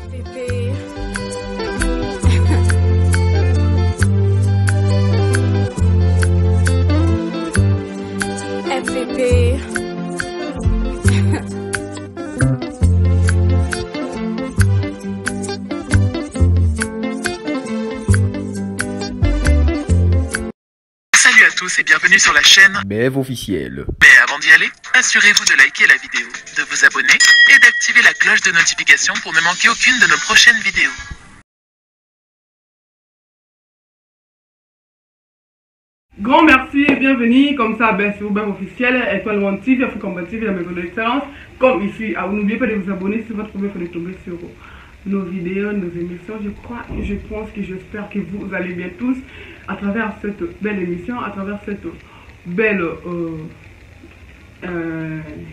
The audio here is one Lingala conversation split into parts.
Salut à tous et bienvenue sur la chaîne BEV officiel. Mais avant d'y aller, assurez-vous de liker la vidéo, de vous abonner et d'activer la cloche de notification pour ne manquer aucune de nos prochaines vidéos. Grand merci et bienvenue, comme ça, sur BEV officiel, Étoile One TV, Afrique TV, la maison de l'excellence. Comme ici, n'oubliez pas de vous abonner si votre première fois de tomber sur nos vidéos, nos émissions. Je pense que j'espère que vous allez bien tous à travers cette belle émission, à travers cette belle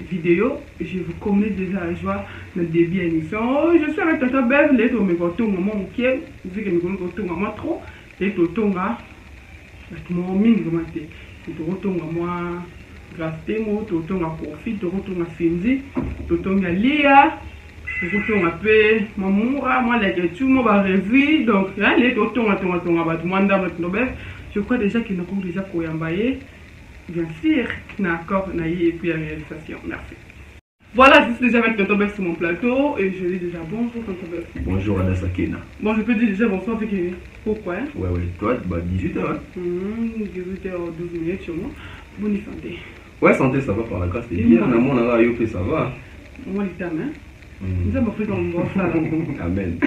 vidéo. Je vous communique déjà la joie de début d'émission. Je suis avec Tata Bev, les tomes au moment où qui est, vous savez que nous connaissons moi trop, les tomes mon ming commenté, tu retournes à moi, grâce moi, tu retournes à Kofi, tu retournes à Cindy, tu retournes à Lia. Je retourne un peu, moi, les tout le monde va rêver. Donc, les je crois déjà qu'ils nous ont déjà coyambaye. Bien sûr, d'accord, et puis la réalisation. Merci. Voilà, je suis déjà avec Tonton Bev sur mon plateau et je dis déjà bonjour Tonton Bev. Bonjour Anna Sakena. Bon, je peux dire déjà bonsoir, c'est que pourquoi hein? Ouais, toi, 18h. Hein? 18h12 sur moi. Bonne santé. Ouais, santé, ça va par la grâce de Dieu. On a mon arayo, ça va. Moi, les termes, hein? Nous avons fait comme bon ça. Amen.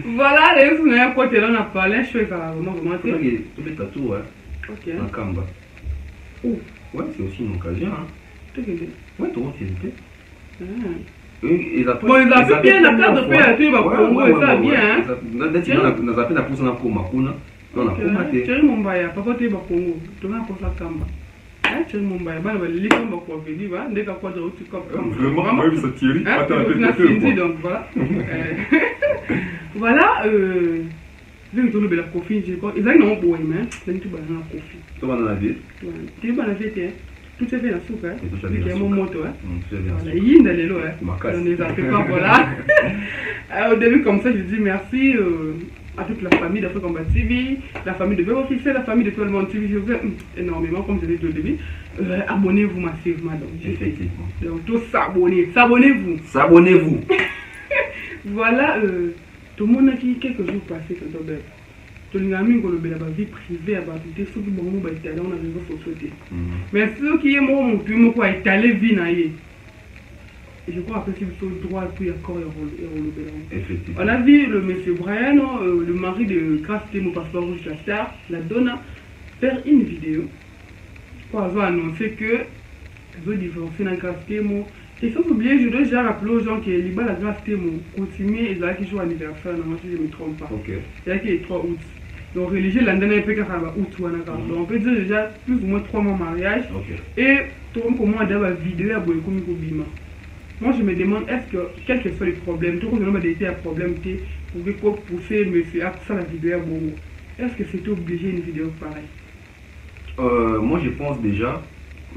Voilà, les gens qui côté là, on a parlé, je fais vraiment comment tu fais ta tour, hein? Ok. En Kamba. Où? Ouais, c'est aussi une occasion, hein? Tu regardé? Ouais, tu vois, c'est bon, ils ont fait bien la carte de paix, tu vas Congo, ça bien, hein? On a fait la pousse en Makuna. On a combattu. Tu es mon bail, papa, tu vas Congo. Tu vas pour ça, Kamba. Tu es mon bail, bah, les gens vont pouvoir venir, va, dès qu'on de tu comme. Vraiment, moi, ça tire. Attends, donc voilà. Voilà, vu que tu as la coffee, j'ai pas. Ils ont un bon aimant, donc tu vas dans la coffee. Tu vas dans la ville? Tu vas dans la ville, tout est fait la soupe, hein? Il y a mon moto, hein? Voilà, il y a des lots, hein? On ne les a fait pas, voilà. Au début, comme ça, je dis merci à toute la famille d'Afrique Combat TV, la famille de BEV officiel, la famille de Étoile One TV. Je vous aime énormément, comme je l'ai dit au début. Abonnez-vous massivement. Effectivement. Donc, tous s'abonner. S'abonnez-vous. S'abonnez-vous. Voilà, tout le monde a dit quelques jours passés, quand on a tout le monde a la vie privée, ceux qui ont été allés dans les réseaux sociaux. Mais ceux qui ont été allés vivre, je crois que c'est le droit pour accord et effectivement. on a vu le monsieur Brian, le mari de Grâce Temo, passeport rouge la star, la donne faire une vidéo pour avoir annoncé que ils ont divorcé dans Grâce Temo. Et sans oublier, je dois déjà rappeler aux gens que la Grâce Temo continue et là qui joue anniversaire, si je ne me trompe pas. C'est là qui est 3 août. Donc religieux l'année dernière peut août ou donc on peut dire déjà plus ou moins 3 mois de mariage. Et tout le monde comment on a vidéo à Boyko Bima. Moi je me demande est-ce que quel que soit les problèmes, tout le monde a été un problème qui pouvait pousser monsieur à faire la vidéo à Bongo. Est-ce que c'était obligé une vidéo pareille? Moi je pense déjà,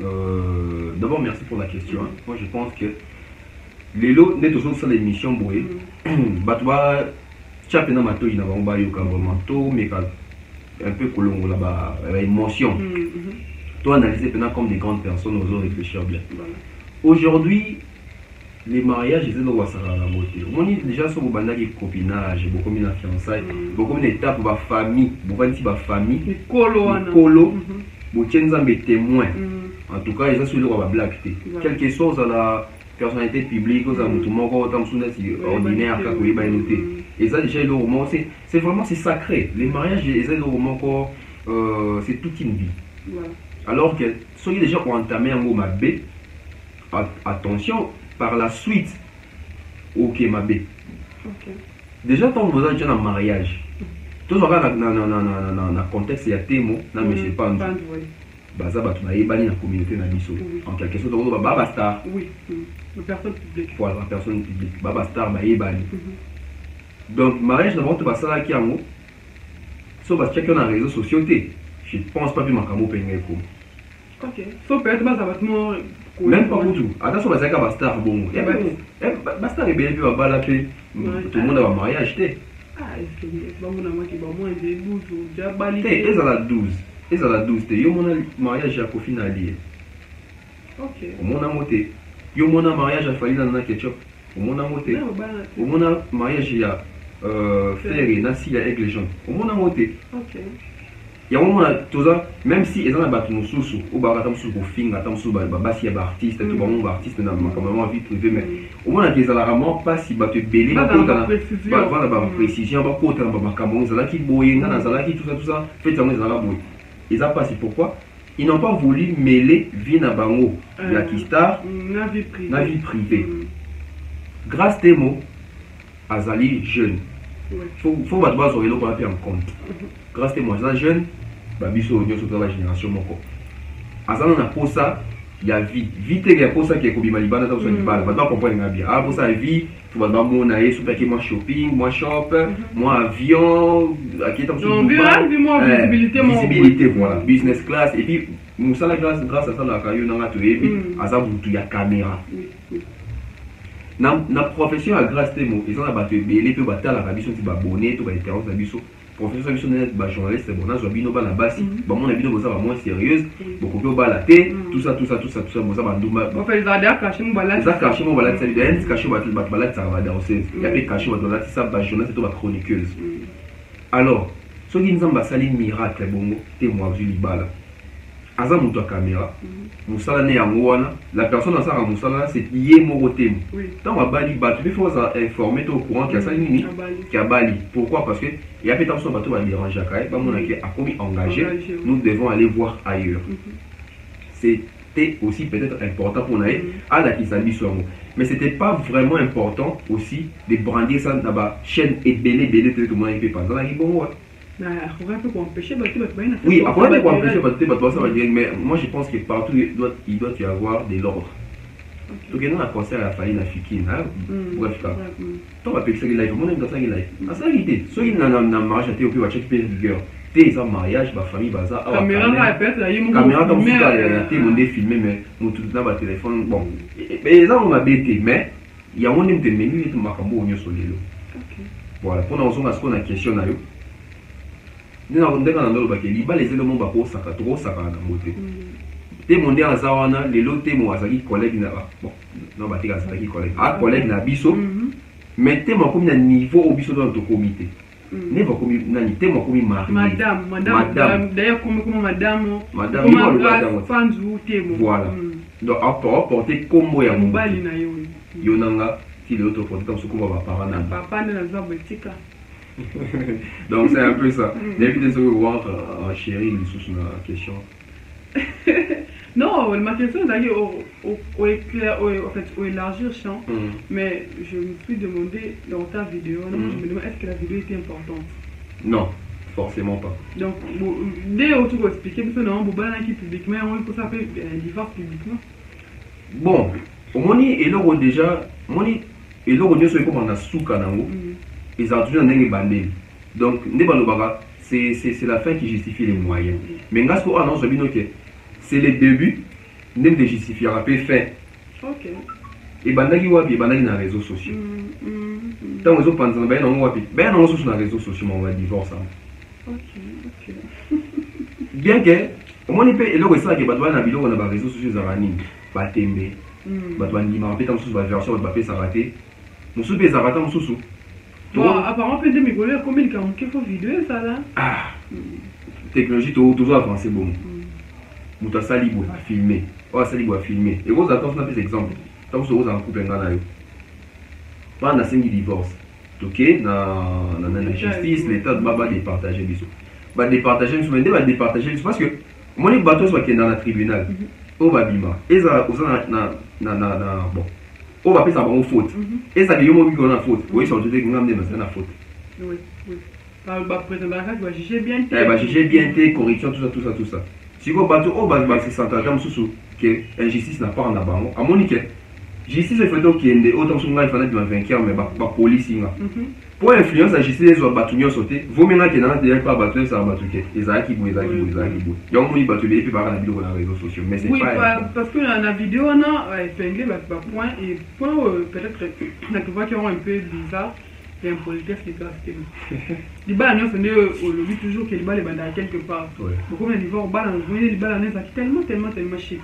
d'abord merci pour la question. Moi je pense que les lots n'est toujours sur l'émission Boé. Batwa Chapena Mato il n'a pas eu vraiment tôt mais un peu colongo là-bas, émotion. Toi analyser pendant comme des grandes personnes, aux autres réfléchir bien. Aujourd'hui les mariages, ils sont à la beauté. On est déjà sur le copinage, beaucoup de fiançailles, beaucoup d'étapes de famille, beaucoup de famille, colo, beaucoup de témoins. En tout cas, ils sont sur le black. Quelle que soit la personnalité publique, aux amoutouements, ordinaire, et ça, déjà, c'est vraiment sacré. Les mariages, c'est toute une vie. Alors que, ceux qui déjà ont entamé un mot mabé, attention. Par la suite, ok, ma bé. Déjà, quand vous êtes en mariage, tout ça dans le contexte, il y a des mots, mais c'est pas un bah ça va tu n'as pas la communauté nabiso en quelque sorte donc baba star oui la personne publique voilà la personne publique baba star ba yebali donc mariage d'abord tu vas ça là qui a mot sauf parce que chacun a réseaux sociaux je pense pas plus ma camo pengue comme Ok. Sauf peut-être que ça va être même pas pour tout. Attention, parce qu'il y a un star bon. Un star est bien plus bas tout le monde a un mariage. Ah, est-ce que c'est pas mon amant qui va moins de 12 ou déjà balisé? Ils ont la 12. Ils ont la 12. Il y a un mariage à Kofi Nali. Ok. Au monde a monté. Il y a un mariage à Fali dans Ketchup. Au monde a monté. Au monde a mariage à Ferry, Nassi, à Aigle Jaune. Au monde a monté. Ok. Il y a un moment tout ça, même si ils ont un bâton sous ou baratam sous au film, attends sous basi y a artiste, tout le monde artiste n'a pas vraiment vie privée, mais au moins qu'ils ont vraiment pas si battu belé, pas la précision, pas côté dans ba Cameroun, ça là qui boyer, dans ça là qui tout ça, fait ça ils ont la boyer. Ils ont pas si pourquoi ils n'ont pas voulu mêler vie na bango, la Kistar, na vie privée. Grâce Temo, Azali jeune. Faut battre sur les lots qu'on a pris en compte. Grâce à moi, jeune, Babiso, nous sommes dans la génération moko. Azan on a pour ça, il y a vie. Vie il y a pour ça qui est comme Malibana dans son bal. Maintenant comprendre bien. Ah pour ça vie, tu vas dans mon aïe, super qui moi shopping, moi shop, moi avion, qui est en dessous de visibilité voilà, business class et puis nous ça la grâce à ça la caillou dans la tout et puis Azan il y a caméra. Na profession à grâce Temo, ils ont abattu belé peut battre la rabition qui va abonner tout va être en rabition. Profession rabition n'est journaliste c'est bon na zo bino ba na basi ba mon habito ko ça va moins sérieuse beaucoup peu ba la té tout ça bon ça ba nduma on fait ça d'ailleurs cacher mon balade ça cacher mon balade ça veut dire cacher ba balade ça va danser il y a pas cacher ba balade ça ba journaliste c'est ba chroniqueuse alors ce qui nous a sali miracle bongo Temo azuli bala aza mutu caméra musala ne yangoana la personne dans sa musala c'est yé moko Temo tant va bali batu il faut informer au courant qu'il y a ça nini qui a bali pourquoi parce que il y a peut-être un bateau va déranger quand ba mona qui a commis engagé nous devons aller voir ailleurs c'était aussi peut-être important pour naïe à la kisabi sur moi mais c'était pas vraiment important aussi de brandir ça dans la chaîne et belé tout le monde peut pas dans la bon oui, après on peut empêcher mais moi je pense que partout il doit y avoir de l'ordre. Donc nous on a pensé à la famille la Fikine, bref quoi. Toi on va payer ça live, moi on aime ça live. À ça l'idée, ceux qui n'ont mariage à théo puis va checker pays vigueur. T'es un mariage, ma famille baza. Caméra comme ça, t'es mon filmé mais mon tout dans le téléphone bon. Mais ça on m'a bêté mais il y a mon aime te menu et tout makambo on y sur les lots. Voilà, pour nous on a ce qu'on a question là. Nous avons des gens qui ont les éléments qui sont trop sacrés dans le côté. Té monde à Zawana, les lots Temo Azaki collègue na bon, non bah t'es Azaki collègue. Ah collègue na biso. Mais Temo comme un niveau au biso dans le comité. Ne va comme nani Temo comme mari. Madame. D'ailleurs comme madame. Madame. Fanzu Temo. Voilà. Donc apporter combo ya mobali na yo. Yonanga si l'autre porte comme ce qu'on va parler na. Papa na zabetika. Donc c'est un peu ça. David est voir en chérie sous la question. Non, ma question est au élargir champ, mais je me suis demandé dans ta vidéo, je me demande est-ce que la vidéo était importante? Non, forcément pas. Donc, dès que tu vas expliquer, parce que non, qui publiquement, on peut s'appeler divorce publiquement. Bon, au moins, et là, déjà, et là, on est comme on a souka nango. Ils ont toujours un bandé. Donc, c'est la fin qui justifie les moyens. Mais grâce à annonce, c'est le début, ne de justifier après fin. Ok. Et bandagi wapi, bandagi dans les réseaux sociaux. Tant que vous pensez, ben non wapi, ben non sur les réseaux sociaux, on va divorcer. Ok. Bien que, au moins, il peut, et là, c'est ça que batouan a vidéo, on a les réseaux sociaux, zarani, batembe, batouan qui m'a rappelé tant que la version, on va faire s'arrêter. Mon sous peut s'arrêter, mon sous. Bon, apparemment, peut-être mes collègues, combien de temps qu'il faut vidéo ça là? Ah, technologie toujours avancée, bon. Mouta sali bois à filmer. Oh, sali bois à filmer. Et vous attendez un exemple. Tant que vous en coupez un gars là. Pas dans 5 divorce. Ok, dans la justice, l'État va départager les choses. Va départager les choses, va départager les choses. Parce que, moi, les bateaux sont dans le tribunal. On va bima. Et ça, bon. On va faire ça en faute. Et ça, il y a une faute. Oui, ça, je dis que nous avons une faute. Oui. Le président va juger bien. Il va juger bien, corruption, tout ça. Si vous bateau, on va se sentir comme sous que l'injustice n'a pas en abandon. À mon niveau, justice efete okende autant so ngai fana de vainqueur mais ba police nga pour influence la justice les batu nyonso te vomenga ke na direct pas batu ça batu ke ezaki bo donc moi batu et puis par na biloko na réseaux sociaux mais c'est oui, pas parce que la vidéo on a épinglé point et point peut-être la voix qui ont un peu bizarre et impolitesse qui casse les balles on est au lobby toujours que les balles bandent quelque part beaucoup de niveau balles on voit les balles on est tellement chic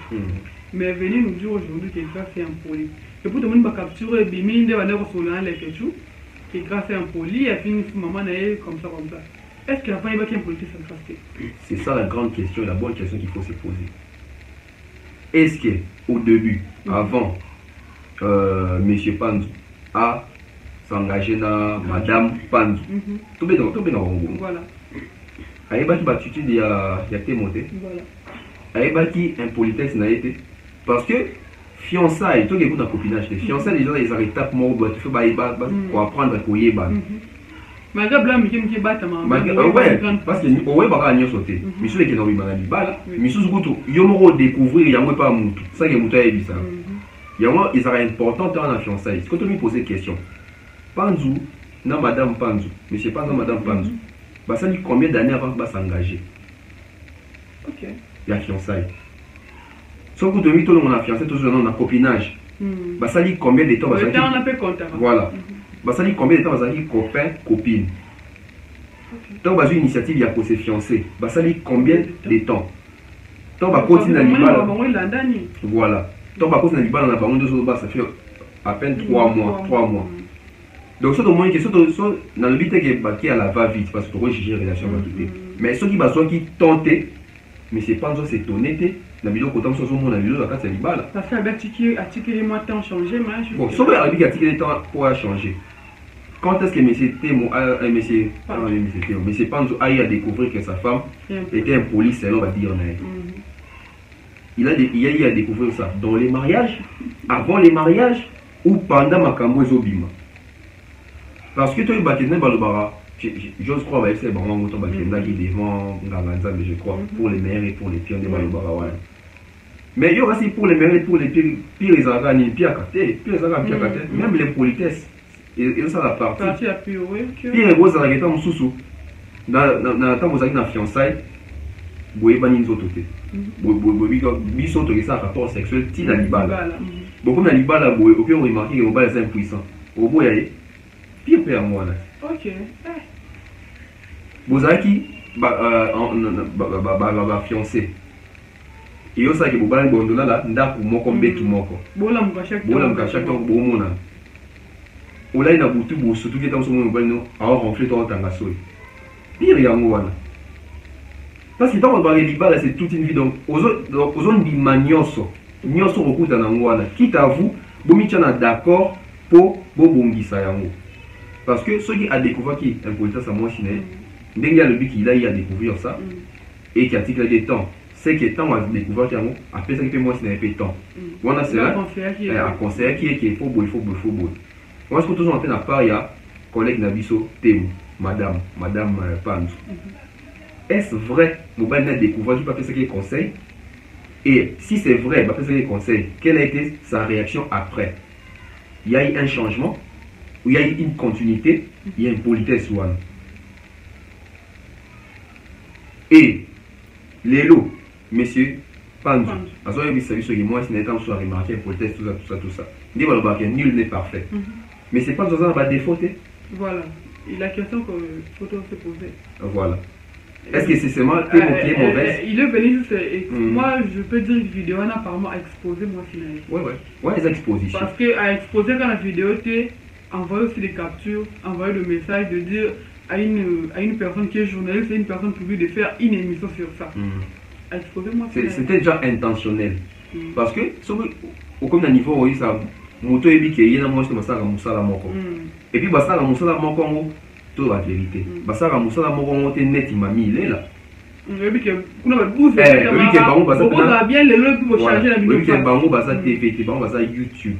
mais venez nous dire aujourd'hui que ça c'est impoli et pour tout le monde va capturer biminde va aller sur les quelque et grâce à impoli et puis maman est comme ça est-ce qu'il n'y a pas un politique centrale? C'est ça la grande question, la bonne question qu'il faut se poser. Est-ce qu'au début, avant, M. Panzou a s'engagé dans Madame Panzou, tout bien dans le voilà. Aïbaki Batitude, il y a témoté. Voilà. Aïbaki impolitesse n'a été. Parce que fiançailles, tout le monde a copinage. Fiançailles, les gens, ils arrêtent tape mort, pour apprendre à couiller. Malgré blanc, qui bat ouais, parce que ouais, bah rien sauter. Mais sur les qui n'ont pas de balle, mais sur ce coup, ils vont découvrir, il y a pas moutou. Ça qui est moutou et ça. Il y a ils sont importants dans la fiançailles. Quand on lui pose des questions, Panzou, non Madame Panzou, Monsieur Panzou, Madame Panzou, bah ça dit combien d'années avant de s'engager? Ok. Il y a fiançailles. Sauf que tout le monde a fiancé, tout le monde a copinage. Bah ça dit combien de temps? Le temps on a peu compte. Voilà. Bah ça dit combien de temps ça dit copain, copine. Donc bah une initiative il y a pour se fiancer. Bah ça dit combien de temps. Donc bah continuer à l'ibal. Voilà. Donc bah continuer à l'ibal on a pas de choses bah ça fait à peine 3 mois. Donc ça au moins que ça dans le but que bah qui à la va vite parce que pour juger relation va quitter. Mais ceux qui bah soit qui tenter mais c'est pas c'est honnêteté. La vidéo quand on se montre la vidéo la carte c'est l'ibal. Ça fait avec article les temps changer mais bon sauf avec article les temps pour changer. Quand est-ce que M. Panzou a eu à découvrir que sa femme était impolie, c'est on va dire. Il a eu à découvrir ça dans les mariages, avant les mariages ou pendant ma cambo Zobima. Parce que toi, j'ose croire que c'est bon, on va devant Ngalanza, mais je crois, pour les mères et pour les pires de Balobara. Mais il y aura aussi pour les mères et pour les pires, les arabes, même les politesses. Et ça la partie. Puis les gros arrêtés en sous-sous. Dans le temps où vous avez une fiançaille, vous avez une autre côté. Vous avez un rapport sexuel, tu n'as pas là. Beaucoup de gens là, vous avez remarqué que vous avez impuissant. Au bout, il y a pire père moi là. Ok. Vous avez qui fiancé. Et vous savez que vous avez un bon là, ndaku moko mbetu moko. Bola mkashak temps bomona. Ola ina butu bo surtout que dans son moment a renflé ton tangaso. Pire ya ngwana. Parce que dans le libala c'est toute une vie donc aux autres di manioso. Nyoso okuta na ngwana. Quitte à vous, bomichana d'accord pour bobongisa yango. Parce que ceux qui a découvert qui impolitesse à moi chine, ndenge ya le but qu'il a eu à découvrir ça et qui a tiré des temps. C'est que tant on a découvert qu'il y a après ça qui fait moi c'est un peu temps. Voilà c'est là. Un conseiller qui est il faut beau. Moi, je suis toujours en train de parler à collègue Nabiso, Temu, Madame Panzou. Est-ce vrai que vous avez découvert qu'il va faire ce qu'il conseille? Et si c'est vrai, il va faire ce qu'il conseille, quelle a été sa réaction après? Il y a eu un changement, ou il y a eu une continuité, il y a une politesse. Et les lots, monsieur Panzou, parce que vous savez ce que moi, c'est un temps où je remarqué, politesse, tout ça. Nul n'est parfait. Mais c'est pas dans un bas défaut. Voilà. Et la question qu'il faut se poser. Voilà. Est-ce que c'est seulement qui est mauvaise? Il est venu juste. Moi, je peux dire que la vidéo a apparemment exposé moi finalement. Ouais, les expositions. Parce qu'à exposer quand la vidéo était envoyé aussi des captures, envoyé le message de dire à une personne qui est journaliste et une personne publique de faire une émission sur ça. À exposer moi c'était déjà intentionnel. Parce que, au niveau où ça. Moto ebi ke yena mo se masaka musala moko et puis basaka musala moko ngo to la vérité basaka musala moko ngo te net mami lela ebi ke kuna ba bouze ebi ke bango basaka bien le lobi pour changer la vidéo ebi ke bango basaka TV te bango basaka YouTube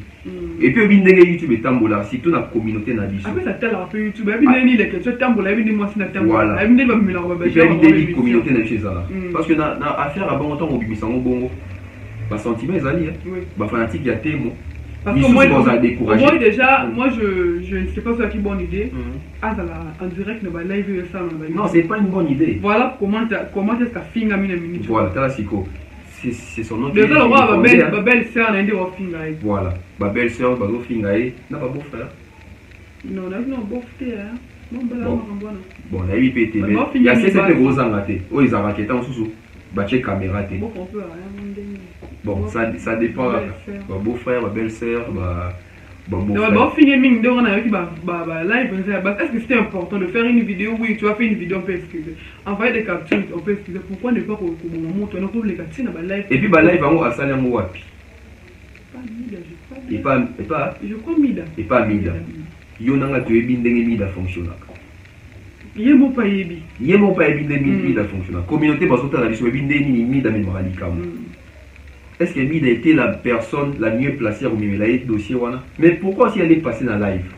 et puis ebi ndenge YouTube etambola surtout na communauté na biso après ça telle après YouTube ebi ndenge les questions tambola ebi ndenge moi si na tambola ebi ndenge ba mila ba ebi ndenge communauté na biso ça parce que na affaire à bango temps obimisa ngo bongo ba sentiment ezali ba fanatique ya temo. Parce que moi déjà, moi je ne sais pas si c'est une bonne idée. Ah, en direct, ne va live ça. Non, c'est pas une bonne idée. Voilà comment est-ce que Finga mine minute. Voilà, c'est son nom. Déjà, le roi, ma belle-sœur, n'a pas Finga. Voilà, ma belle-sœur, ma Finga, n'a pas beau-frère. Non, on a vu un beau-frère. Bon, on a eu pété, mais il y a ces gros engatés. Oh, ils ont raquetté en sous-sous. Batché caméra. Bon, ça dépend. Mon beau-frère, ma belle-sœur, mon beau-frère. Est-ce que c'était important de faire une vidéo? Oui, tu as fait une vidéo, on peut excuser. Envoyer des captures, on peut excuser. Pourquoi ne pas qu'on monte les captures dans la live? Et puis, la live, on va saler un mot. Et pas je crois Mida. Et pas Mida. Yonanga tu es bien Mida fonctionne. Yemo pas yebi. Yemo pas yebi Mida fonctionne. Communauté parce que tu as la vision bien Mida même radical. Est-ce que Mida était la personne la mieux placée au milieu de dossier wana? Mais pourquoi si elle est passée dans live?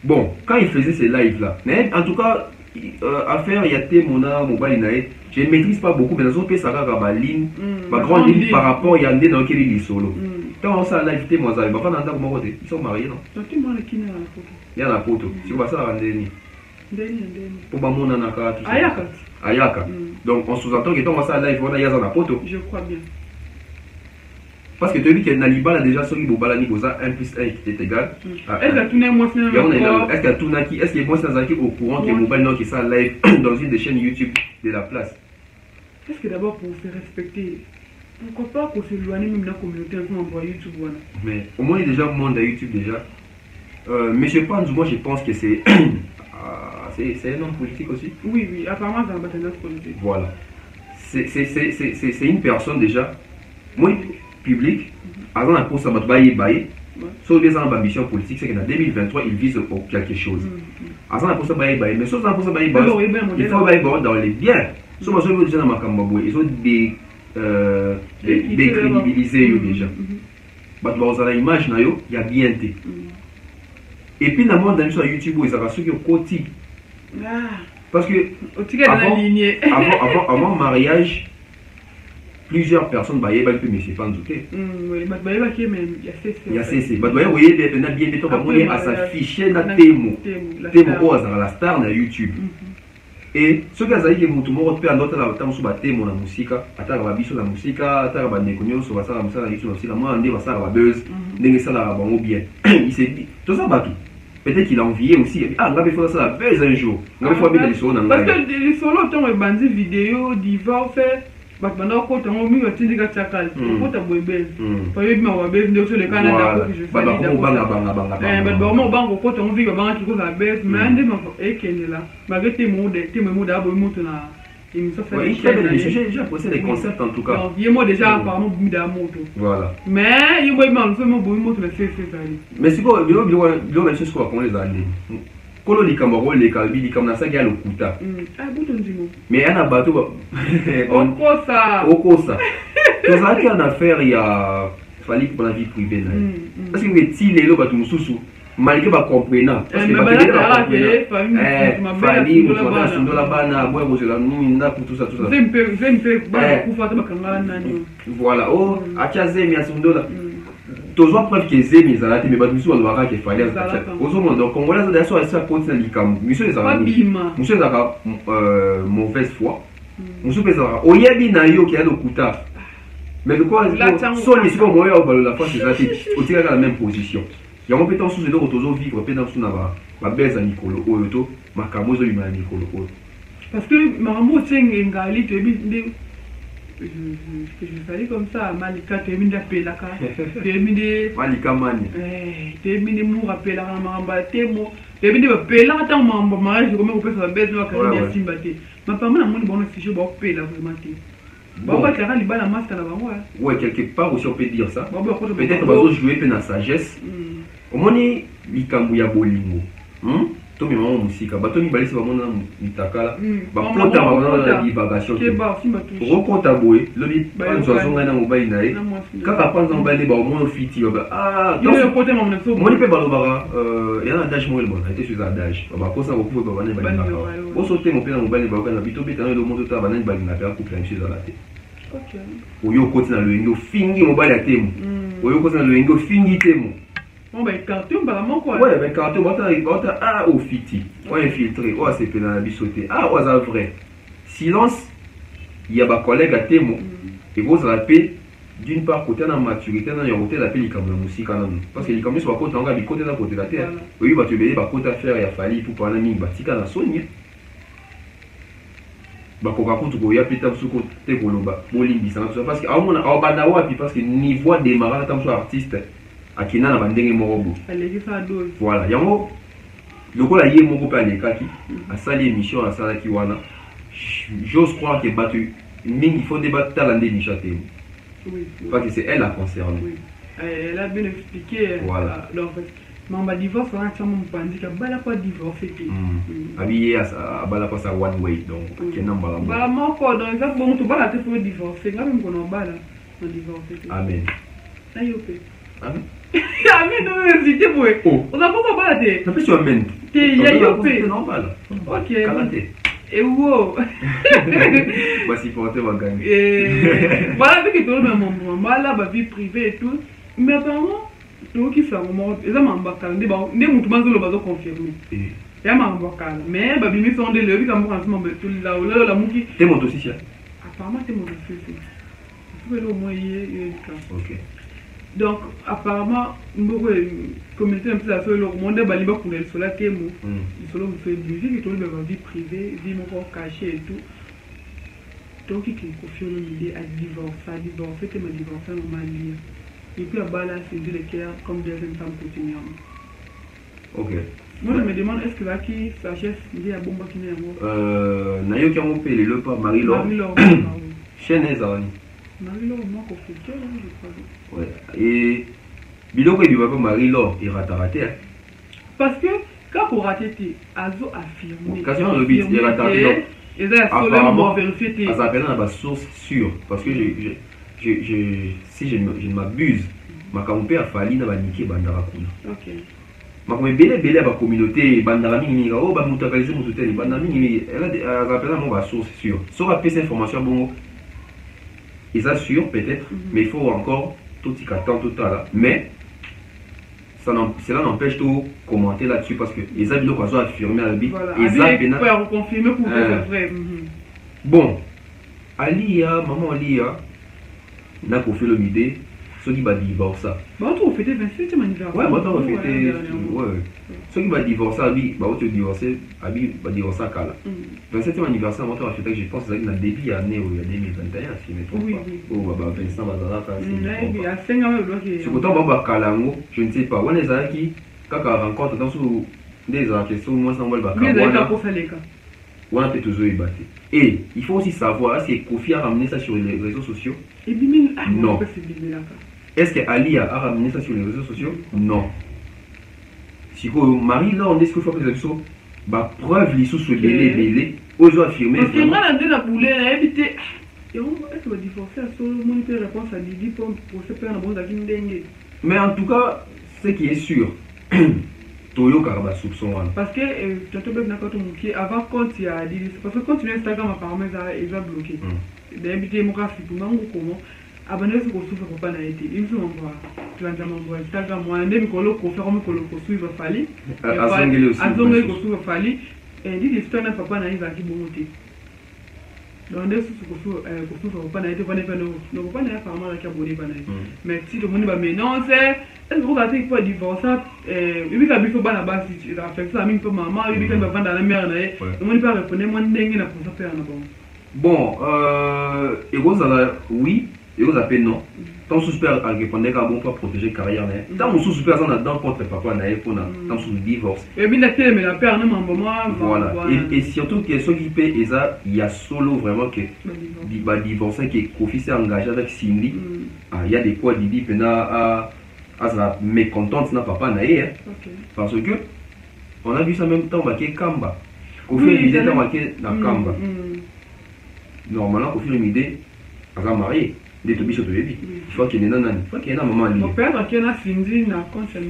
Bon, quand il faisait ces lives là, mais en tout cas affaire il y a des mobile je ne maîtrise pas beaucoup mais dans autres ça va ma ligne ma grande ligne par rapport il y a des dans qui est solo. Quand on s'est live t'es moi ça va pas dans mon côté ils sont mariés non? Il y a la photo si on va ça rendre pour pas mon anaka tout ça ayaka donc on sous-entend que quand on s'est live on a y a la photo je crois bien parce que tu as vu que Naliba a déjà sorti Bobalani Boza 1 plus 1 qui est égal est-ce que tu n'es moi est-ce que tu n'as est-ce que moi c'est au courant que Bobalani qui est live dans une des chaînes YouTube de la place? Est-ce que d'abord pour se respecter, pourquoi pas qu'on s'éloigne même de la communauté on envoie YouTube voilà. Mais au moins il y a déjà un monde à YouTube déjà. Mais je pense, moi je pense que c'est c'est un homme politique aussi. Oui, apparemment dans la bataille politique. Voilà. C'est une personne déjà, moi public, avant la course à Matbaye Baye, sauf les ambitions politiques, c'est qu'en 2023 il vise quelque chose. Avant la course à Baye Baye, mais sauf la course à Baye Baye, il faut Baye Baye dans les biens. Sauf que je déjà dans ma Kambaboué, ils ont décrédibilisé déjà. Dans la image, il y a bien été. Et puis, dans le monde sur YouTube, ils ont reçu au côté. Parce que avant mariage, plusieurs personnes baillent, mais c'est pas en douter. Il y a cessé. Vous voyez, il y a bien des à s'afficher dans Temo. Temo, c'est la star de YouTube. Et ce qui est que tout le monde peut noter la temps sur la Temo, la musique, attendre la biche sur la musique, attendre la néconio sur la salle, la YouTube aussi, la moi, on va faire la buzz, on ça la bon bien. Il s'est dit, tout ça va tout. Peut-être qu'il a envié aussi. Ah, on va faire ça la buzz un jour. On va faire des solos. Parce que les solos, on va bandi vidéo, divorce. Pendant qu'on t'a mis un petit gars chacal, on t'a bébé. Pas eu ma bébé de sur le Canada que je fais. Bon, banque quand on vit banque qui la baisse, mais on dit et qu'elle est là. Malgré tes mots d'abord monte là. Il me fait j'ai posé des concepts en tout cas. Il y a moi déjà apparemment beaucoup d'amour. Voilà. Mais il y a moi vraiment beaucoup de c'est mais c'est quoi bio même chose quoi qu'on les a dit. Kolo li kamaro le kalbi li kamna sa galo kuta. Mais il y a un bateau. Okosa. Tout ça qui en affaire il y a fallait pour la vie privée là. Parce que les petits les lots bateau mususu malgré ba comprenant parce que famille mutuana sundola bana boy bozela nunda pour tout ça. Voilà, oh achaze mi asundola. Toujours preuve que Zé mis à la télé, mais monsieur on va qu'il fallait. Aux hommes donc Congolais d'ailleurs ça continue l'icam. Monsieur les amis. Monsieur Zaka mauvaise foi. Monsieur Zaka oyebi na yo qui a le kuta. Mais de quoi sont les super moyens au la fois c'est ça au tir dans la même position. Il y a un peu de temps sous les deux toujours vivre pendant sous na baisse à Nicolo Oyoto, makamozo lui ma Nicolo. Parce que maman tient ngali tu je fallait comme ça, Malika, tu es mis d'appeler la carte. Tu es mis de. Malika Mani. Tu es mis de mou rappeler la mamba, tu es mis de appeler la tant mamba, mariage, je remets au peu sur la bête, je vais faire un simbaté. Ma femme, on a mon bon sujet, je vais appeler la vraiment. Bon, tu as la masse là-bas. Ouais, quelque part aussi on peut dire ça. Peut-être qu'on va jouer dans la sagesse. Au moins, il y a bolingo. Tomi maman musika batomi balisi bamona mitakala bapota bamona la divagation rokota boye lobi panzo azonga na mobali na ye kaka panzo mobali ba omo fiti ba ah moni pe balobaka yana dash mo elbona était sur adage ba kosa beaucoup ba bana bali na o sote mo pe na mobali ba kana bito beta no moto ta bana bali na pe ku plan chez la tête OK oyo koti na loyengo fingi mobali atemu oyo kosa le ngo fingi temo on va écarter on quoi ouais mais quand on va ah au fiti on infiltré on c'est pe na bisoté ah on a vrai silence il y a ba collègue à temo et vous rappelez d'une part côté na maturité na côté la peli comme la musique parce que les comme sur côté on a côté na côté la terre oui ba tu ba côté faire ya fali pour parler mingi ba tika na sonia bakoka kutu koya pita suko te koloba bolimbisa na parce que aomona aobanda wapi parce que niveau démarrage tant so artiste akina na bandenge moko allez ça dose voilà yango lokola ye moko pa lekaki asali émission asalaki wana j'ose croire que batu mingi faut débattre talande ni chaté oui parce que c'est elle la concerne oui elle a bien expliqué voilà leur mamba divorce on a tellement pensé que bala pas divorcer habillé à bala pas ça one way donc kenan bala bala moko donc ça bon tu bala te faut divorcer nga même qu'on bala on divorcer amen ayo pe amen amen non c'était bon on a pas bala te ça fait sur amen te yo pe non bala OK kalaté et wow voici pour te bagani voilà que tout le monde bala ba vie privée et tout mais apparemment donc il fait un moment et ça m'a embarqué des mutu manzolo bazo confirmer ya m'a embarqué mais ba bimi sont de levi comme quand on tout là la muki t'es mon aussi apparemment t'es mon aussi tu peux le moyen OK donc apparemment mboko communauté un peu ça le monde ba liba pour le sola temo il solo me fait musique et tout le vie privée vie mon caché et tout donc il confie l'idée à divorcer t'es ma divorcer normalement. Et puis là-bas, là, c'est du l'équerre comme deuxième femme continuellement. OK. Moi, je me demande, est-ce que là, qui s'achève, il y a bon qui n'est pas Nayo qui a mon père, le pas Marie-Laure. Marie-Laure, Chaîne Ezani. Marie-Laure, moi, qu'on fait quel, je crois. Ouais. Et Biloko et Bibako Marie-Laure, il raté. Parce que quand on raté, Azo affirmé. Quand on le dit, il raté. Et ça, apparemment, vérifié. Ça s'appelle dans la source sûre. Parce que si je ne m'abuse, ma campagne a fallu dans la niquer bandara kuna. OK. Ma comme belé ba communauté bandara mingi oh ba mutakaliser mututel bandara mingi elle a rappelé mon source sûre. Sauf après cette information bon ils assurent peut-être mais il faut encore tout y attendre tout là. Mais cela n'empêche tout commenter là-dessus parce que les amis ont affirmé à l'habit ils ont confirmer pour que c'est vrai. Bon Alia maman Alia n'a pas fait l'idée ceux qui va divorcer bah on fêter 27e anniversaire ouais moi on fêter ouais ceux qui va divorcer abi bah on te divorcer abi va divorcer à Kala 27e anniversaire moi on fêter que je pense que c'est dans début année il y a 2021 si je me trompe pas oh bah Vincent bazala il y a 5 ans c'est pourtant bah Kalango je ne sais pas on est qui quand on rencontre dans sous des questions moi ça va on a toujours ébattu. Et il faut aussi savoir, est-ce que Kofi a ramené ça sur les réseaux sociaux? Non. Est-ce que Ali a ramené ça sur les réseaux sociaux? Non. Si Marie-Laure, on dit ce qu'il faut que les réseaux bah preuve les sous belé, aux affirmés. Parce que moi, la deux la boulée, elle a évité. Et on va divorcer à solo, mon père réponse à Didi pour se faire un bon d'acquis. Mais en tout cas, ce qui est sûr, Toyo Karaba soupçon. Parce que tu as bien qui avant quand il y a dit parce que quand tu es Instagram apparemment ils ont bloqué. D'habitude mon cas c'est pour moi comment abonner ce qu'on souffre pas n'a été. Il faut m'envoyer. Tu vas m'envoyer Instagram moi un demi colo ko faire comme colo ko suivre fali. Azongé ko suivre fali et dit l'histoire n'a pas n'a été bon monter. Donc des sous ko suivre pas n'a été pas ne pas n'a apparemment la cabonné pas n'a. Mais si le monde va mais non c'est est-ce que vous avez dit divorcer il va biso bana basi il a fait ça même pour maman il va vendre la mère là le monde pas répondre moi ndenge na pour ça faire na bon et vous allez oui et vous appelez non tant super à répondre qu'à bon pour protéger carrière là tant mon super ça dans contre papa na pour na tant sous divorce et bien d'accord mais la père non maman voilà et surtout que ceux qui paient ça il y a solo vraiment que va divorcer qui Kofi s'est engagé avec Cindy il y a des quoi Didi pena à sa mécontente n'a pas naïe parce que on a vu ça en même temps marqué Kamba Kofi Mide a marqué dans Kamba normalement Kofi Mide a marié des tobiches de bébé il faut qu'il y ait un maman mon père qui a Cindy n'a conscience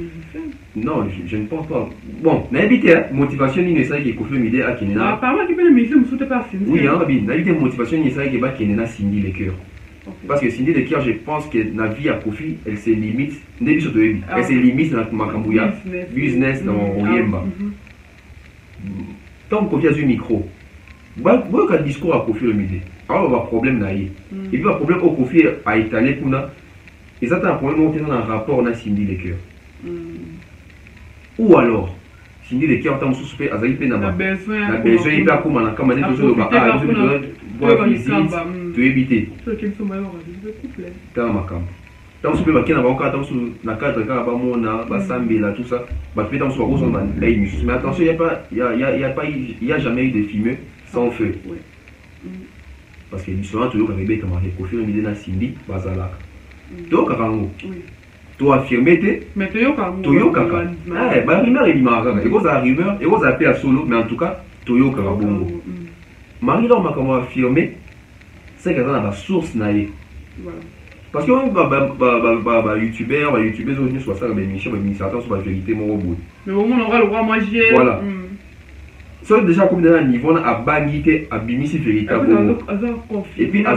non je ne pense pas bon n'habité motivation ni ça qui Kofi Mide a qui n'a apparemment tu peux le musée me souhaite pas Cindy oui hein n'habité motivation ni ça qui va qui n'a Cindy les cœurs Parce que Cindy Leker, je pense que la vie à Kofi, elle se limite, elle se limite dans Makambuya, business dans Oyemba. Tant que Kofi a un micro, il y a un discours à Kofi le midi. Alors, il y a un problème. Et puis, le problème au Kofi a étalé pour nous. Et ça, c'est un problème dans un rapport à Cindy Leker. Ou alors, Cindy Leker, tant que vous avez besoin, il peut comme on a commandé tout ça, voir visite, tu éviter. Tant que tant que vous avez un cadre, tout ça, mais attention, il n'y a jamais eu de fumée sans feu. Parce que l'histoire, toujours avec Bête, Kofi, le milieu de Cindy, Bazalak. Donc, tu affirmes, mais Toyoka. Rumeur est marrant. Et vous avez rumeur, et vous avez appelé solo, mais en tout cas, Toyoka Bongo. Marie-Laure m'a affirmé, c'est qu'elle a la source naïe. Parce que les youtubeurs, les youtubeurs, soit ça, les émissions, les administrateurs sont la vérité, mon robot. Mais au moins, on aura le droit à manger. Voilà. Ça, déjà, comme dans un niveau, on a banité, à bimisi véritable. Et puis, à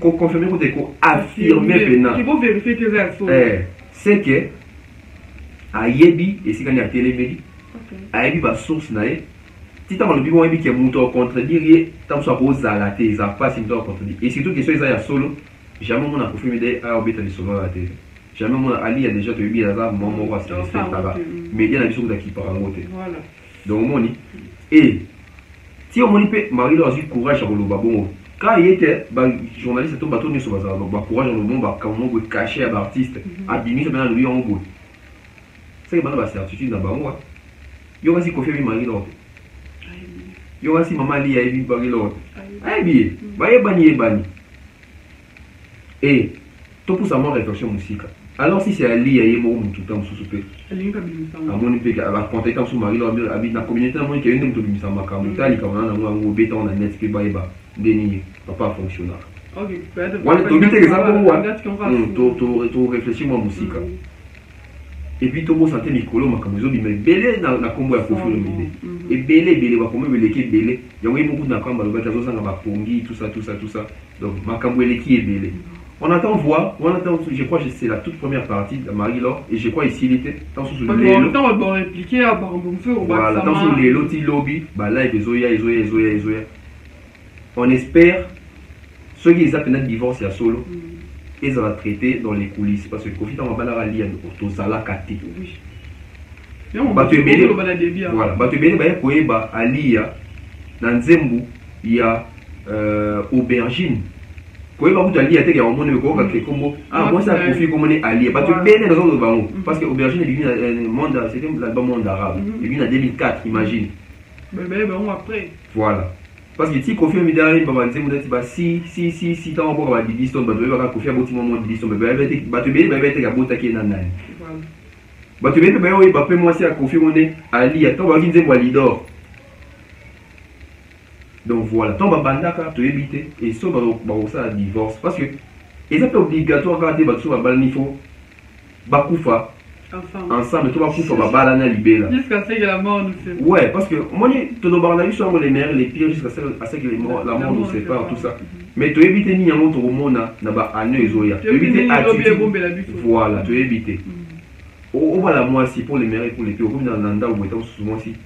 confirmer que tu affirmé maintenant. Il faut vérifier que c'est c'est que, à Yebi, et si on a télémédi, à Yebi, la source naïe, si tu as le bibon Yebi qui est monté au contredire, tu as besoin de la télé, ça passe, il contredire. Et surtout que si ça y a solo, jamais on a confirmé des arbits de solo à la télé. Jamais on a Ali, il y a déjà te dit, là, mon roi, c'est là-bas. Mais il y a la vision qui part en côté. Donc, on dit. Et si on dit que Marie-Laure a eu courage à Bolobabongo, quand il était journaliste, tout bateau sur le courage dans le monde, quand on veut cacher à l'artiste, à diminuer maintenant lui en bout. C'est que maintenant la certitude dans le bango. Il y a aussi Kofi Marie-Laure. Il y a aussi maman Lia et Marie-Laure. Ah bien, bani. Et tout pour sa mort réflexion musique. Alors si c'est Ali et moi tout le temps sous souper. À mon époque, à la compétence sur Marie-Laure, habite dans la communauté, moi qui est une de mes amis, Makamutali, comme on a un béton, on a net, qui baïba, déni, papa fonctionnaire. Ok, tu réfléchis moi musique. Et puis tu as santé Nicolo, Makamuzo, mais belé dans la combo à Kofi le midi. Et belé, va comme belé qui est belé. Il y a beaucoup de nakamba, le batazo sang à Pongi, tout ça. Donc Makambo qui est belé. On attend voir, je crois que c'est la toute première partie de Marie-Laure, et je crois ici il était dans sous les lots. On va répliquer à Barambonfeu, voilà, dans sous les lots, lobby, là il fait Zoya. On espère, ceux qui ont peut-être divorce à solo, ils vont traiter dans les coulisses, parce que Kofi dans ma balle à lire, au Zala Kati. Voilà, tu à Lia, dans Zembu, il y a aubergine. Quand vous allez à terre, on va comme moi ça Kofi comme on est allié. Tu bien dans le banc parce que aubergine est devenu monde, c'était l'album monde arabe. Il est venu en 2004, imagine. Après. Voilà. Parce que si Kofi me dit si tant on va dire diston, bah tu vas Kofi à petit moment de diston, bah tu bien être à bout taquer nan nan. Bah tu bien oui bah moi c'est à Kofi on est allié. Attends on va dire moi leader. Donc voilà, tant que tu éviter et ça va divorce parce que c'est obligatoire quand tu vas il faut bakoufa ensemble tu vas koufa balana libéra jusqu'à ce que la mort nous sépare. Ouais, parce que moi tu dois barnavi sur les meilleurs les pires jusqu'à ce que la mort nous sépare tout ça. Mais tu évites ni en autre monde na ba ane ezoya. Tu évites attitude. Voilà, tu évites. On va la moi si pour les meilleurs et pour les pires comme dans nanda ou étant souvent si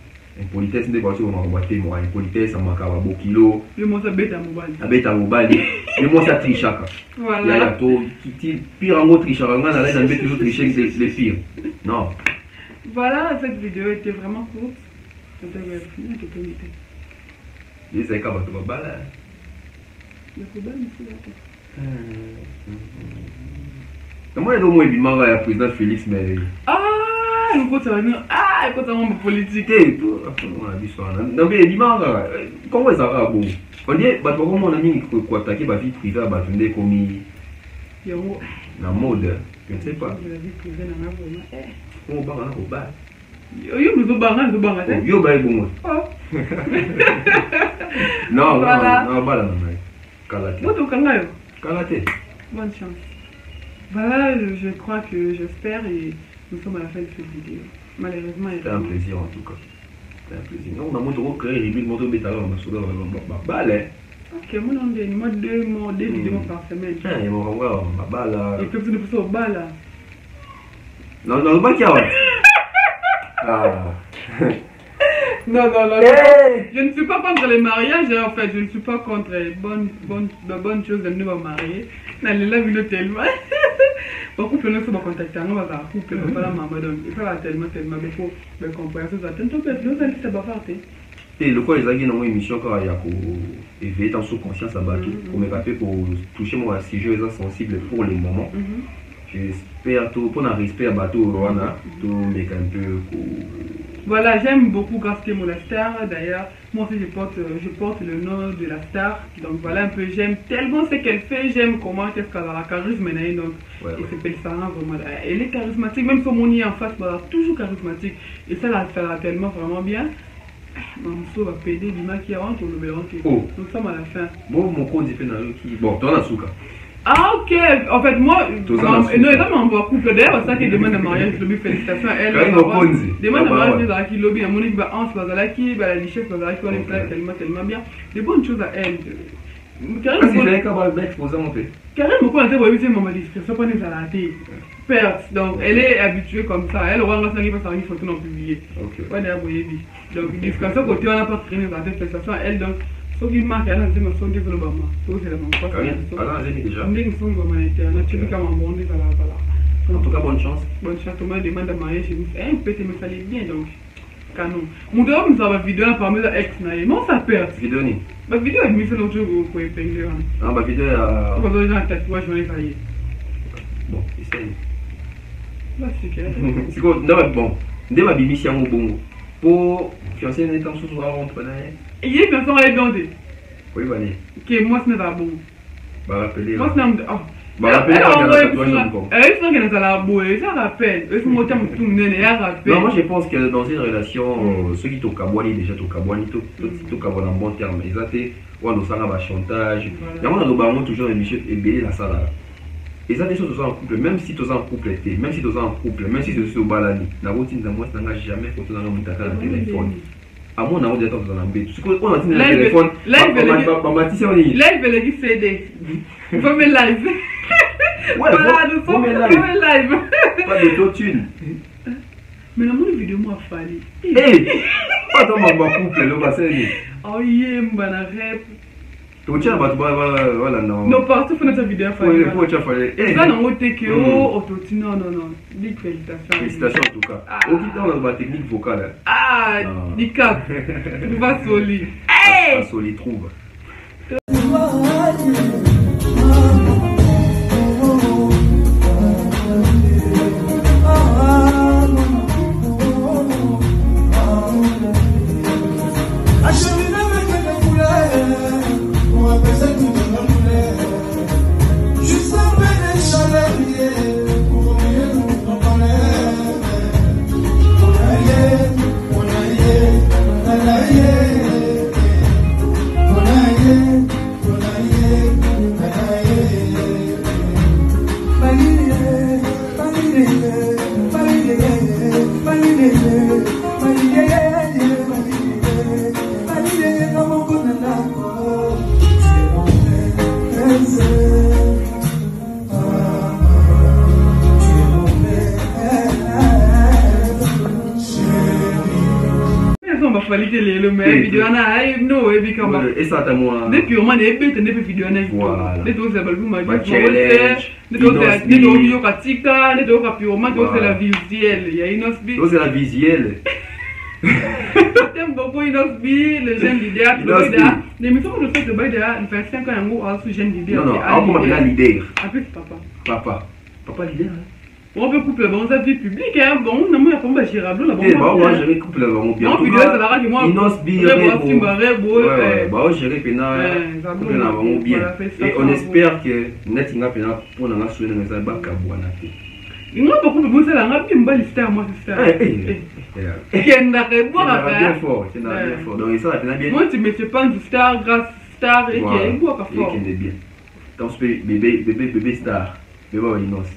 impolitesse n'est pas sur ma témoin impolitesse à makaba bokilo le mot ça bête à mobali le mot ça trichaka voilà il y a to qui pire en autre trichaka on a dans bête toujours tricher les pires non voilà cette vidéo était vraiment courte les c'est comme tu vas bala le problème c'est là moi donc moi il m'a la président Félix mais il faut ça politique. On a dit ça. Non mais dimanche, comment ça va bon? On dit bah comment on a mis quoi attaquer ma vie privée à Batunde comme la mode. Je ne sais pas. La vie privée n'a pas vraiment. On va en bas. Yo nous barrage. Yo bah bon. Non, bah là non. Kalate. Moi donc kangayo. Kalate. Bonne chance. Voilà, je crois que j'espère et nous sommes à la fin de cette vidéo. Malheureusement, c'était un plaisir en tout cas. C'était un plaisir. Non, on a montré que les motos bétalons, on a sauvé, on va Ok, moi, deux vidéos par semaine. Il y a mon frère, ma balle. Et puis, vous ne pouvez pas là. Non, le bac, il y a. Ah. Non. Hey! Je ne suis pas contre les mariages, en fait. Je ne suis pas contre les bonnes choses de nous marier. Dans les là, vidéo tellement. Beaucoup de gens sont contactés. On va couper pas la maman. Donc, il faut tellement beaucoup de compréhension. Ça va faire. Et le quoi, ils ont une émission quand il y a pour éveiller dans son conscience à battre. Pour me rappeler, pour toucher mon sujet sensible pour le moment. J'espère tout, pour un respect à bateau, tout mais un peu. Voilà, j'aime beaucoup Grasskemo la star. D'ailleurs, moi aussi je porte le nom de la star. Donc voilà un peu, j'aime tellement ce qu'elle fait, j'aime comment qu'est-ce qu'elle a la charisme. Donc, et c'est belle ça, vraiment. Elle est charismatique, même son moni en face, voilà, toujours charismatique. Et ça l'a tellement vraiment bien. Mon va péder du maquillage pour le mélange. Nous sommes à la fin. Bon, mon compte dit qui. Bon, toi, la souka. Ah ok, en fait moi, non, elle m'a envoyé couple d'ailleurs, ça qui demande un mariage, je lui félicitations à elle. Demande un mariage, dans qui lobby, à Monique, Hans, Bazalaki, la Lichesse, Bazalaki, on est tellement bien. Des bonnes choses à elle. Karen me connaît, vous avez ma discrétion, pas les alatés. Perte, donc elle est habituée comme ça, elle aura un qui va s'en photo non publiée. Ok. Ouais, d'ailleurs, vous avez vu. Donc, discrétion côté, on n'a pas traîné dans cette félicitations à elle, donc. So qui marque à la zone son développement. So c'est la même chose. Alors, j'ai déjà. On dit que son gouvernement internet, tu peux quand même bon déjà là. En tout cas, bonne chance. Bonne chance. Tout le monde demande à marier chez nous. Un peu, mais ça allait bien donc. Canon. Mon doigt nous a vidéo parmi les ex naïe. Non, ça perd. Vidéo ni. Ma vidéo est mise l'autre jour pour épingler. Ah, ma vidéo est. On va donner un tatouage, je vais essayer. Bon, essaye. Là, c'est clair. C'est quoi? Non, bon. Dès ma bibi, si on bon. Pour fiancé, on est en sous-soir entre naïe. Et il y a une personne à l'éblondé. Oui, allez. Ok, moi ce n'est pas bon. Bah, rappelez. Moi ce n'est pas bon. Bah, rappelez. Elle est dans la bouée, ça rappelle. Elle est tout rappelle. Non, moi je pense que dans une relation, ceux qui t'ont cabouani déjà, t'ont cabouani, t'ont cabouani en bon terme. Ils ont été, ouais, nous sommes à chantage. Il y a un toujours dans l'émission et bien la salle. Et ça, des choses en couple, même si tu es en couple, même si tu es en couple, même si tu es au balani, la routine de moi, ça n'a jamais photo dans mon téléphone. À mon avis, on a un bête. On a dit le téléphone. Live, elle CD. Il faut me live. Ouais, voilà, nous sommes live. Pas de totune. Mais la mon vidéo m'a fallu. Hé, pas dans ma couple, le bassin. Oh yeah, m'bana rap. Tu tiens, voilà, non. Non, partout pour notre vidéo. Oui, pour tu as fallu. Et ça, non, non. Dis félicitations. Félicitations en tout cas. Au qui dans la technique vocale. Ah, dis cap. Tu vas solide. Hey! Solide, trouve. Et ça t'a moi. Depuis au moins des bêtes, des vidéos avec voilà. Des doses à balbou, ma vie. Des doses à TikTok, des doses à purement, des doses à la visuelle. Il y a Inosbi. Doses à la visuelle. J'aime beaucoup Inosbi, le jeune leader. L'émission de fait de Baïda, il fait 5 ans en gros, ce jeune leader. Non, on va appeler leader. Appelle papa. Papa leader. On peut couper bon, ça vie publique, hein. Bon, non, mais on va gérable là. Bon, moi, je vais couper bon. Non, vidéo, ça la rage, moi. Inosbi, bah, je vais pénal. Bien. Et on espère que net inga pénal pour nous assurer que ça va kabouana. Il n'y a pas beaucoup de bon, ça la bien belle star, moi, c'est ça. Qui n'a rien boire à bien fort, c'est bien fort. Donc, ça va bien. Moi, tu me fais pas une star, grâce star, et qui est boire à fort. Et qui est bien. Donc, bébé star. Bébé Inos.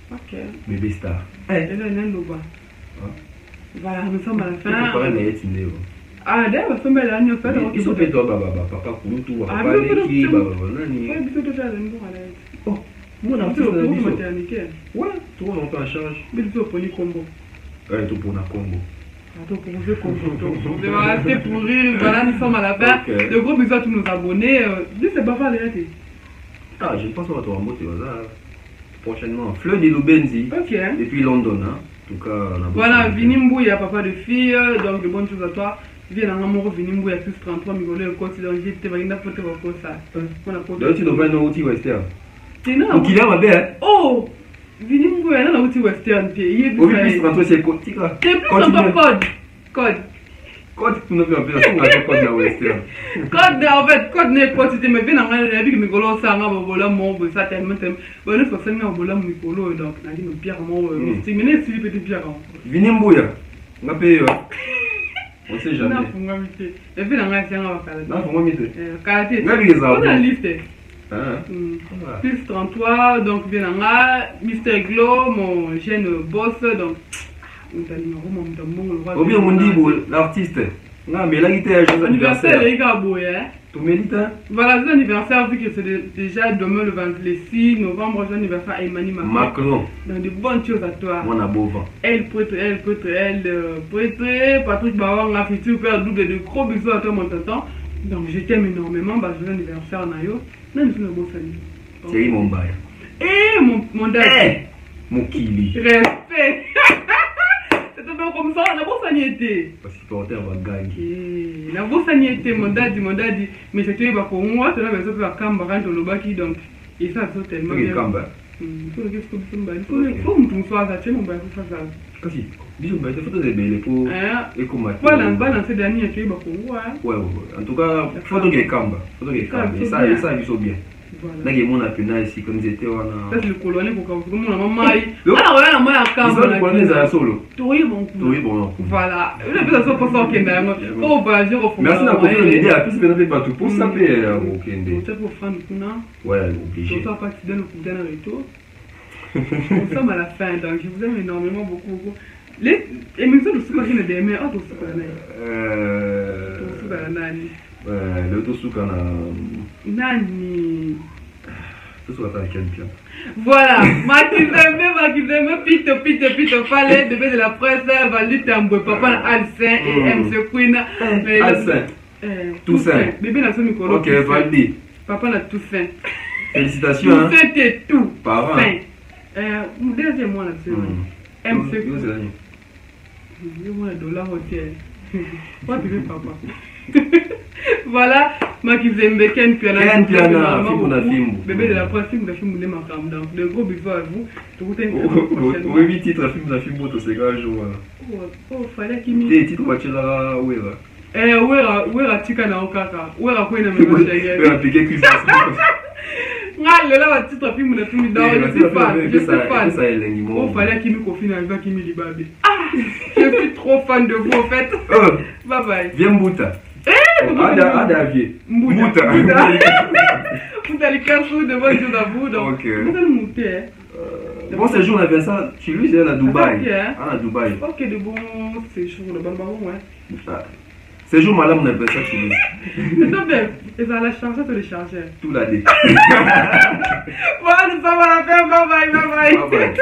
Ok. Bébé star. Voilà, nous sommes à la fin. Ah, d'ailleurs, on fait la nuit, on fait la Ils sont fait toi, papa Kouloutou, papa Leki, nani. Ouais, plutôt faire le nom à l'aide. Oh, moi, On on a peut fait ça. maternité. Ouais, tout le monde en charge. Mais plutôt pour les combos. Ouais, tout pour la combo. Attends, pour jouer combo. On va rester pour rire. Voilà, nous sommes à la fin. Ok. De gros bisous à tous nos abonnés. Dis, c'est pas les ratés. Ah, je pense qu'on va te remonter prochainement. Fleur de Lubenzi. Ok. Depuis London, hein. En tout cas, on a Voilà, Vinimbu, il y a papa de fille. Donc, de bonnes choses à toi. Viens dans l'amour, Vinimbu, il y a plus 33 migolés. Donc, j'étais pas une photo pour ça. D'ailleurs, tu devrais nous outil western. C'est non. Donc, il est à ma belle. Oh! Vinimbu, il y a un outil western. Il est Au plus 33, c'est quoi? C'est plus dans code. Code. Quand tu n'as plus un peu, on a code de western. Code, en fait, code n'est pas si tu me viens dans la vie que mes colons ça m'a volé mon ça tellement bon nous sommes en volant mes colons donc on a dit nos pierres mon c'est mené si petit pierre. Vinimbuya. On a payé. On sait jamais. Non, pour moi monsieur. Et puis dans la scène on va faire. Non, pour moi mité. Karaté. On a vu les arbres. On a liste. Hein? Plus 33 donc bien dans la Mr Glow mon jeune boss donc Ou bien on dit l'artiste. Non, mais là, il était à anniversaire les gars boy hein. Tu mérites hein? Voilà, c'est l'anniversaire vu que c'est déjà demain le 6 novembre, c'est l'anniversaire à Emmanuel Macron. Donc de bonnes choses à toi. Mon abova. Elle prêtre, Patrick Baron, la future père double de gros bisous à toi mon tonton. Donc je t'aime énormément, bah je l'anniversaire Nayo. Non, je suis un beau salut. Thierry Mombaya. Eh mon dad. Mon kili. Respect. C'était bien comme ça, la bourse a été. Parce que porter va gagner. La bourse a été, mon dad, mais c'était pas pour moi, tu l'avais fait à Kamba quand on le baki donc. Et ça, c'est tellement bien. Kamba. Il faut que tu sois à mon bail pour ça. Kasi, bisous, bah, des photos de belles pour écomater. Voilà, balance dernier, tu es pour moi. Ouais. En tout cas, photo de Kamba. Photo de Kamba. Ça, ils sont bien. Là, il y a mon appel ici, comme ils étaient. Ça, c'est le colonel pour que mon maman aille. Ah, ouais, la maman à Kamba. Le colonel, c'est solo. Oui, bon. Voilà. Le plus, ça soit pas ça au Kenda. Oh, bah, je reprends. Merci d'avoir fait l'idée. À plus, c'est bien pas tout pour saper au Kenda. C'est pour faire du coup, non? Ouais, obligé. Surtout à partir de nous couper dans le retour. Nous sommes à la fin, donc je vous aime énormément beaucoup. Les émissions de Soukari ne démé, ah, tout Soukari. Le tout Soukana. Nani. Tout Soukana quelqu'un. Voilà, Makizeme, Pito, fallait, bébé de la presse, Valut Tambo, papa Alcin et MC Queen. Alcin. Toussaint. Bébé n'a pas micro. Ok, Valdi. Papa n'a Toussaint. Félicitations. Toussaint et tout. Parents. Deuxième mois là-dessus. MC Queen. Je vois $1 hôtel. Pas de papa. Voilà, Makizembe Ken Piana. Bébé de la presse, film de film de Makam. Donc, de gros bisous à vous. Oui, 8 titres, film de film, c'est grave. Oh, fallait qu'il m'y. Des titres, tu l'as où est la tika na okaka? Où est la couine de ma chérie? Oui, appliqué que ça. Là, le titre film de film d'or, je suis fan. Oh, fallait qu'il me confine avec Kimi Libabe. Je suis trop fan de vous en fait. Bye bye. Viens Mbouta. Ada vie. Mbouta. Vous allez faire tout de bonnes choses à vous. Donc, vous allez monter. Bon séjour, on a fait ça chez lui, c'est à Dubaï. À Dubaï. Ok, de bon séjour, de bon baron, ouais. Séjour, madame, on a fait ça chez lui. C'est ça, bien. Et ça la charger, tu le charger. Tout l'a dit. Voilà, nous sommes à la fin. Bye bye.